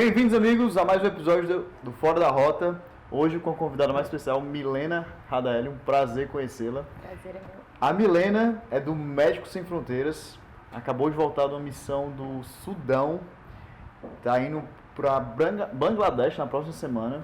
Bem-vindos, amigos, a mais um episódio do Fora da Rota. Hoje com a convidada mais especial, Milena Radaeli. Um prazer conhecê-la. Prazer é meu. A Milena é do Médicos Sem Fronteiras. Acabou de voltar de uma missão do Sudão. Está indo para Bangladesh na próxima semana.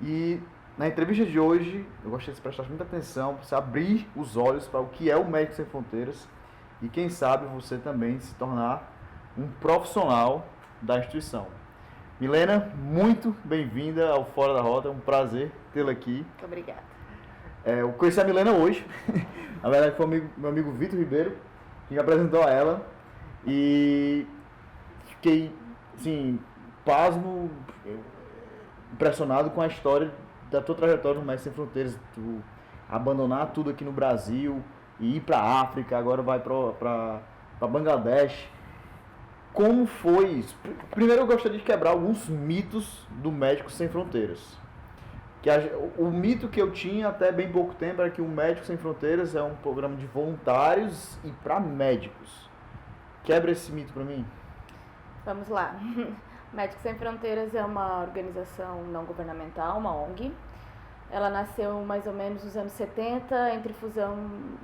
E na entrevista de hoje, eu gostaria de prestar muita atenção, para você abrir os olhos para o que é o Médicos Sem Fronteiras. E quem sabe você também se tornar um profissional da instituição. Milena, muito bem-vinda ao Fora da Rota, é um prazer tê-la aqui. Muito obrigada. Eu conheci a Milena hoje, na verdade foi meu amigo Vitor Ribeiro que me apresentou a ela e fiquei, assim, pasmo, impressionado com a história da tua trajetória no Médicos Sem Fronteiras, tu abandonar tudo aqui no Brasil e ir para a África, agora vai para Bangladesh. Como foi isso? Primeiro eu gostaria de quebrar alguns mitos do Médicos Sem Fronteiras. O mito que eu tinha até bem pouco tempo era que o Médicos Sem Fronteiras é um programa de voluntários e para médicos. Quebra esse mito para mim. Vamos lá. Médicos Sem Fronteiras é uma organização não governamental, uma ONG. Ela nasceu mais ou menos nos anos 70, entre fusão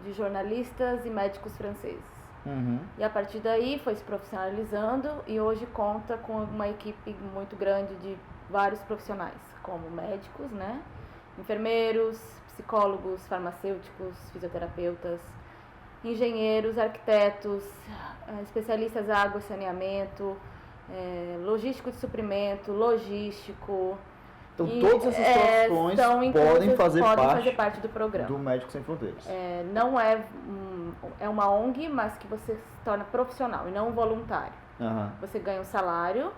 de jornalistas e médicos franceses. Uhum. E a partir daí foi se profissionalizando e hoje conta com uma equipe muito grande de vários profissionais, como médicos, né? Enfermeiros, psicólogos, farmacêuticos, fisioterapeutas, engenheiros, arquitetos, especialistas em água e saneamento, logístico de suprimento, logístico. Então todas essas profissões podem fazer parte do programa do Médicos Sem Fronteiras. Não é uma ONG, mas que você se torna profissional e não um voluntário. Uhum. Você ganha um salário,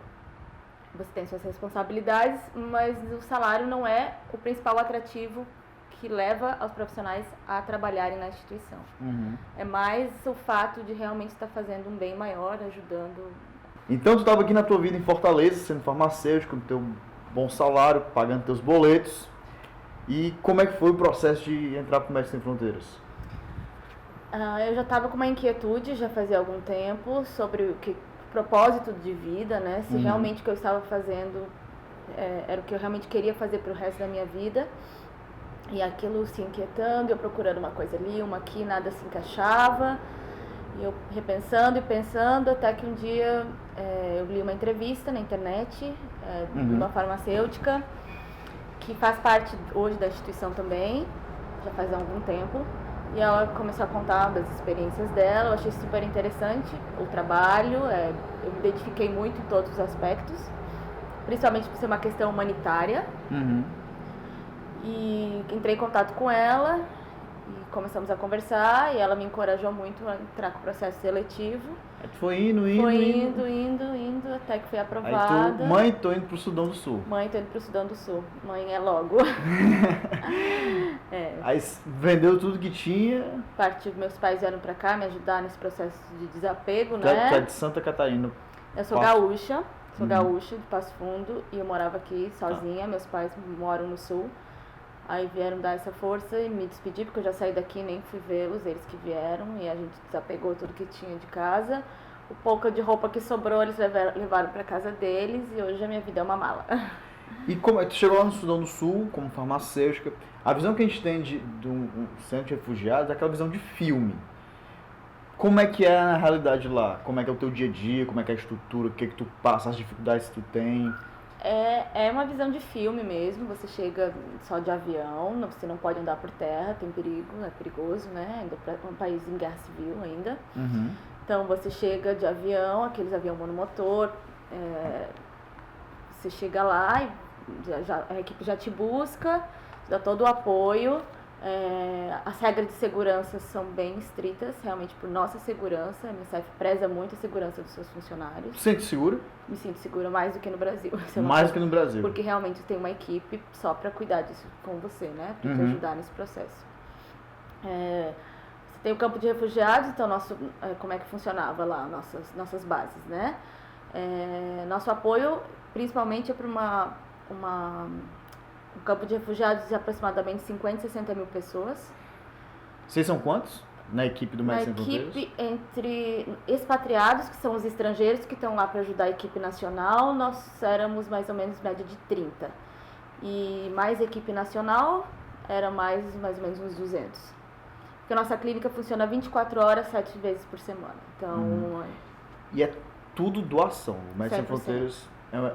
você tem suas responsabilidades, mas o salário não é o principal atrativo que leva os profissionais a trabalharem na instituição. Uhum. É mais o fato de realmente estar fazendo um bem maior, ajudando. Então tu estava aqui na tua vida em Fortaleza, sendo farmacêutico, com teu bom salário, pagando teus boletos. E como é que foi o processo de entrar para o Médicos Sem Fronteiras? Eu já estava com uma inquietude, já fazia algum tempo, sobre o propósito de vida, né? Se realmente o que eu estava fazendo era o que eu realmente queria fazer para o resto da minha vida. E aquilo se inquietando, eu procurando uma coisa ali, uma aqui, nada se encaixava. E eu repensando e pensando, até que um dia eu li uma entrevista na internet de uma farmacêutica, que faz parte hoje da instituição também, já faz algum tempo. E ela começou a contar das experiências dela, eu achei super interessante o trabalho, eu me identifiquei muito em todos os aspectos, principalmente por ser uma questão humanitária. Uhum. E entrei em contato com ela e começamos a conversar e ela me encorajou muito a entrar com o processo seletivo. Aí tu foi indo, até que fui aprovada. Aí tô indo pro Sudão do Sul. Mãe, tô indo pro Sudão do Sul. Mãe é logo. Aí vendeu tudo que tinha. Meus pais vieram pra cá me ajudar nesse processo de desapego, Tu né? é de Santa Catarina. Eu sou gaúcha, de Passo Fundo, e eu morava aqui sozinha. Meus pais moram no Sul. Aí vieram dar essa força e me despedir, porque eu já saí daqui, nem fui vê-los, eles que vieram, e a gente desapegou tudo que tinha de casa. O pouco de roupa que sobrou, eles levaram para casa deles, e hoje a minha vida é uma mala. E como é que tu chegou lá no Sudão do Sul, como farmacêutica? A visão que a gente tem de um centro de refugiados é aquela visão de filme. Como é que é na realidade lá? Como é que é o teu dia a dia? Como é que é a estrutura? O que é que tu passa? As dificuldades que tu tem? É uma visão de filme mesmo, você chega só de avião, você não pode andar por terra, tem perigo, é perigoso, né? Ainda é um país em guerra civil ainda. Uhum. Então você chega de avião, aqueles aviões monomotor, você chega lá e a equipe já te busca, te dá todo o apoio. As regras de segurança são bem estritas, realmente por nossa segurança. A MSF preza muito a segurança dos seus funcionários. Sente segura? Me sinto segura mais do que no Brasil. Mais do que no Brasil. Porque realmente tem uma equipe só para cuidar disso com você, né? Para te ajudar nesse processo. Você tem o campo de refugiados, então como é que funcionava lá, nossas bases, né? Nosso apoio principalmente é para um campo de refugiados de aproximadamente 50, 60 mil pessoas. Vocês são quantos? na equipe do Médicos Sem Fronteiras? Na equipe, entre expatriados, que são os estrangeiros que estão lá para ajudar a equipe nacional, nós éramos mais ou menos média de 30. E mais equipe nacional, era mais ou menos uns 200. Porque a nossa clínica funciona 24 horas, 7 vezes por semana. Então... E é tudo doação. O Médicos Sem 100%. Fronteiras é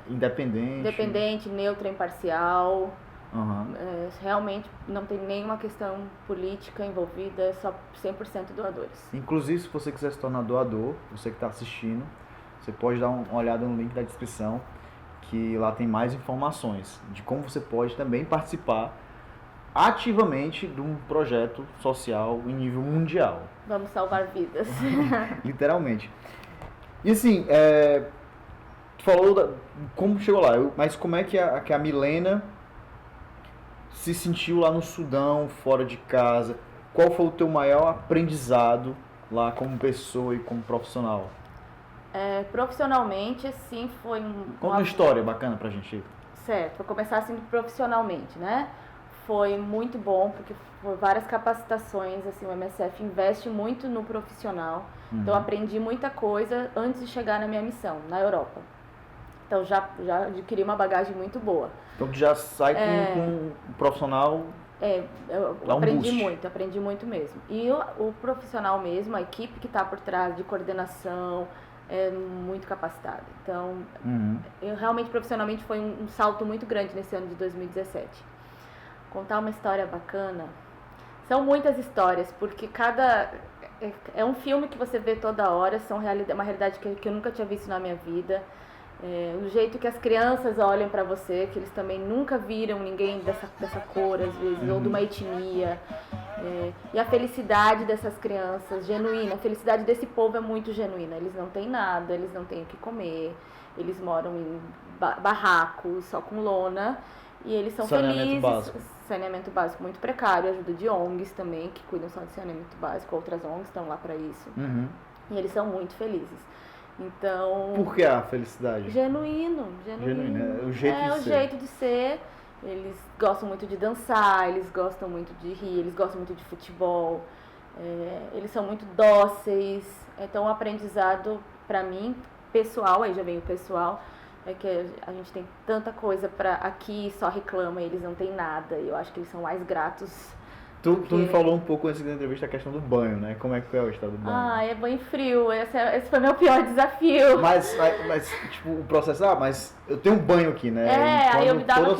independente. Independente, neutra, imparcial. Uhum. Realmente não tem nenhuma questão política envolvida, é só 100% doadores. Inclusive, se você quiser se tornar doador, você que está assistindo, você pode dar uma olhada no link da descrição, que lá tem mais informações de como você pode também participar ativamente de um projeto social em nível mundial. Vamos salvar vidas. Literalmente. E assim, tu falou como chegou lá, mas como é que a Milena se sentiu lá no Sudão, fora de casa? Qual foi o teu maior aprendizado lá como pessoa e como profissional? Profissionalmente, assim, foi Conta uma história bacana pra gente. Certo, vou começar assim profissionalmente, né? Foi muito bom, porque foi várias capacitações, assim, o MSF investe muito no profissional. Então, eu aprendi muita coisa antes de chegar na minha missão, na Europa. Então, já adquiri uma bagagem muito boa. Então, tu já sai com um profissional... Eu aprendi muito mesmo. E o profissional mesmo, a equipe que está por trás de coordenação, é muito capacitada. Então, eu realmente, profissionalmente, foi um salto muito grande nesse ano de 2017. Contar uma história bacana. São muitas histórias, porque é um filme que você vê toda hora, uma realidade que eu nunca tinha visto na minha vida. O jeito que as crianças olham para você, que eles também nunca viram ninguém dessa cor, às vezes, ou de uma etnia. E a felicidade dessas crianças, genuína. A felicidade desse povo é muito genuína. Eles não têm nada, eles não têm o que comer, eles moram em barracos, só com lona. E eles são felizes. Saneamento básico muito precário, ajuda de ONGs também, que cuidam só de saneamento básico, outras ONGs estão lá para isso. E eles são muito felizes. Então... Por que a felicidade? Genuíno. É o jeito de ser. O jeito de ser. Eles gostam muito de dançar, eles gostam muito de rir, eles gostam muito de futebol. Eles são muito dóceis. Então, o aprendizado, para mim, pessoal, aí já vem o pessoal, é que a gente tem tanta coisa para aqui, só reclama, e eles não têm nada. E eu acho que eles são mais gratos. Tu me falou um pouco antes da entrevista a questão do banho, né? Como é que foi a história do banho? É banho frio. Esse foi meu pior desafio. Mas tipo, o processo, mas eu tenho um banho aqui, né? Aí eu me dava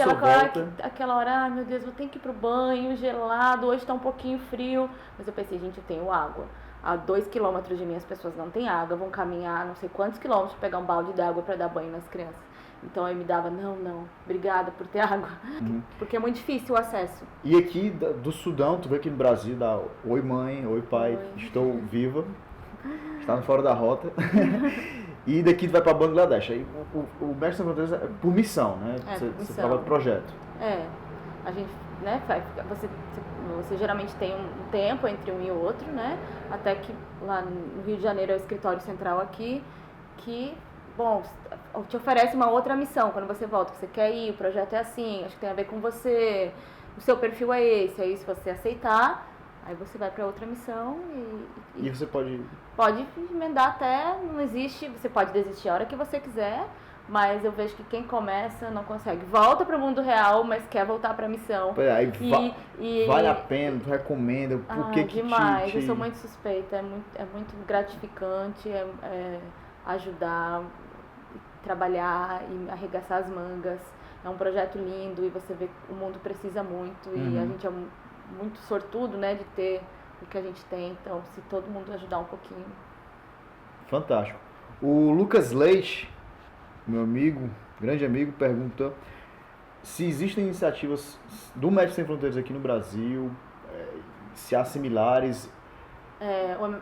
aquela hora, ai meu Deus, vou ter que ir pro banho gelado, hoje tá um pouquinho frio. Mas eu pensei, gente, eu tenho água. A 2 quilômetros de mim as pessoas não têm água, vão caminhar não sei quantos quilômetros para pegar um balde de água para dar banho nas crianças. Então eu me dava, não, obrigada por ter água, porque é muito difícil o acesso. E aqui do Sudão, tu vê aqui no Brasil, dá oi mãe, oi pai, estou viva, está no Fora da Rota. E daqui tu vai para Bangladesh. Aí o Médicos Sem Fronteiras é por missão, né? Você fala do projeto. A gente, né, você geralmente tem um tempo entre um e outro, né? Até que lá no Rio de Janeiro é o escritório central aqui, que, bom, te oferece uma outra missão quando você volta, que você quer ir, o projeto é assim, acho que tem a ver com você, o seu perfil é esse, aí se você aceitar, aí você vai para outra missão e você pode emendar até, não existe, você pode desistir a hora que você quiser, mas eu vejo que quem começa não consegue. Volta para o mundo real, mas quer voltar para a missão. Vale a pena, tu recomenda, por que demais, eu sou muito suspeita, é muito gratificante, ajudar, trabalhar e arregaçar as mangas. É um projeto lindo e você vê que o mundo precisa muito e a gente é muito sortudo, né, de ter o que a gente tem. Então, se todo mundo ajudar um pouquinho. Fantástico. O Lucas Leite, meu amigo, grande amigo, pergunta se existem iniciativas do Médicos Sem Fronteiras aqui no Brasil, se há similares.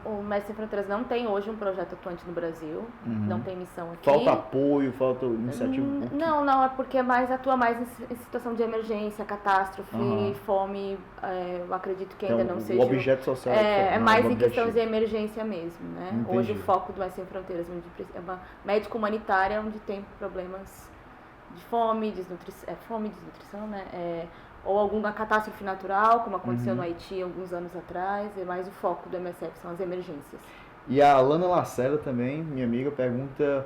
O Médicos Sem Fronteiras não tem hoje um projeto atuante no Brasil, não tem missão aqui. Falta apoio, falta iniciativa? Não, é porque atua mais em situação de emergência, catástrofe, fome, eu acredito que ainda não seja... O objeto social é mais em questões de emergência mesmo, né? Entendi. Hoje o foco do Médicos Sem Fronteiras é uma médica humanitária onde tem problemas de fome, desnutrição, né? ou alguma catástrofe natural, como aconteceu no Haiti alguns anos atrás. É mais o foco do MSF, são as emergências. E a Lana Lacerda também, minha amiga, pergunta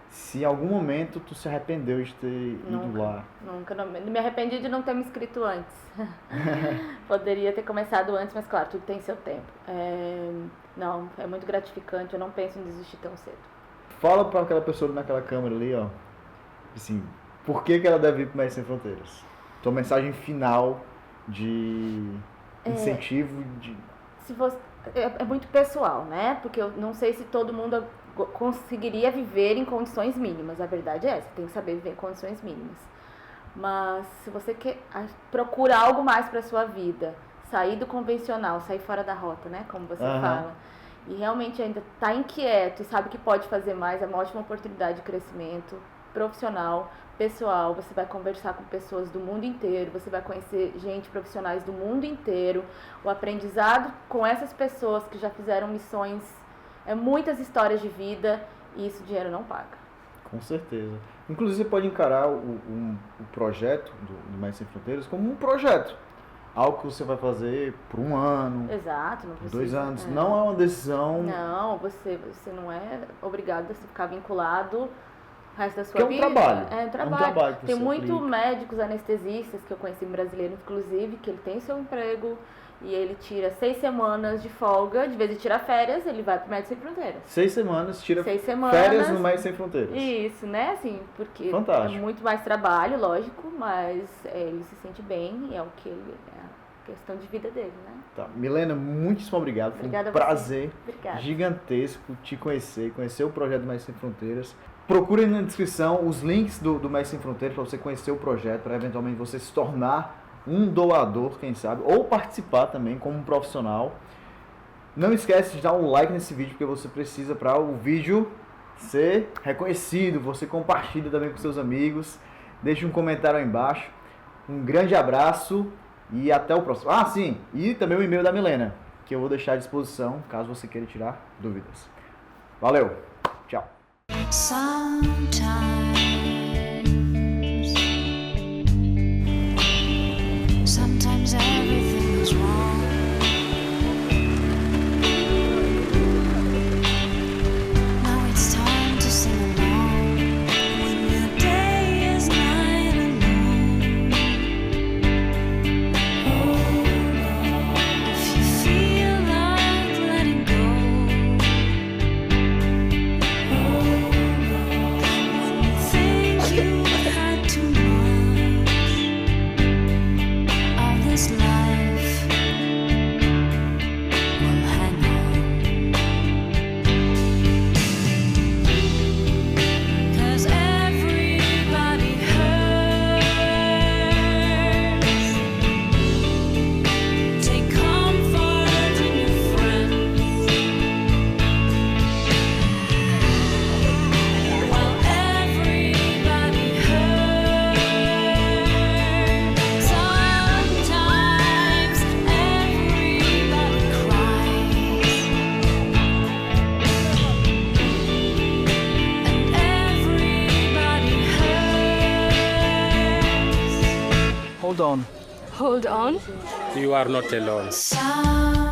se em algum momento tu se arrependeu de ter ido lá. Nunca. Não me arrependi de não ter me inscrito antes. Poderia ter começado antes, mas claro, tudo tem seu tempo. Não, é muito gratificante, eu não penso em desistir tão cedo. Fala para aquela pessoa naquela câmera ali, ó, assim, por que ela deve ir para o Médicos Sem Fronteiras? Tua mensagem final de incentivo de... Se você, é muito pessoal, né? Porque eu não sei se todo mundo conseguiria viver em condições mínimas. A verdade é essa, tem que saber viver em condições mínimas. Mas se você procura algo mais para sua vida, sair do convencional, sair fora da rota, né? Como você fala. E realmente ainda está inquieto e sabe que pode fazer mais, é uma ótima oportunidade de crescimento profissional, pessoal. Você vai conversar com pessoas do mundo inteiro, você vai conhecer gente, profissionais do mundo inteiro. O aprendizado com essas pessoas que já fizeram missões, muitas histórias de vida, e isso dinheiro não paga. Com certeza. Inclusive você pode encarar o projeto do Médicos Sem Fronteiras como um projeto. Algo que você vai fazer por 1 ano, exato, não precisa, 2 anos. Não é uma decisão... Não, você não é obrigado a ficar vinculado o resto da sua vida. É um trabalho. É um trabalho. Tem muitos médicos anestesistas que eu conheci, brasileiro inclusive, que ele tem seu emprego e ele tira 6 semanas de folga, de vez em tirar férias, ele vai pro Médicos Sem Fronteiras. 6 semanas, tira férias no Médicos Sem Fronteiras. Isso, né? Assim, porque fantástico. É muito mais trabalho, lógico, mas ele se sente bem e é o que ele... questão de vida dele, né? Tá. Milena, muitíssimo obrigado. Foi um prazer gigantesco te conhecer o projeto do Médicos Sem Fronteiras. Procure na descrição os links do Médicos Sem Fronteiras para você conhecer o projeto, para eventualmente você se tornar um doador, quem sabe, ou participar também como um profissional. Não esquece de dar um like nesse vídeo, porque você precisa para o vídeo ser reconhecido. Você compartilha também com seus amigos. Deixe um comentário aí embaixo. Um grande abraço. E até o próximo. Ah, sim. E também o e-mail da Milena, que eu vou deixar à disposição, caso você queira tirar dúvidas. Valeu. Tchau. Sometimes everything is wrong. Now it's time to sing along. When your day is night alone. If you feel like letting go. When you think you had too much of this life, well, hang on. 'Cause everybody hurts. Take comfort in your friends. Well, everybody hurts. Sometimes everybody cries. And everybody hurts. Hold on. Hold on. You are not alone. Some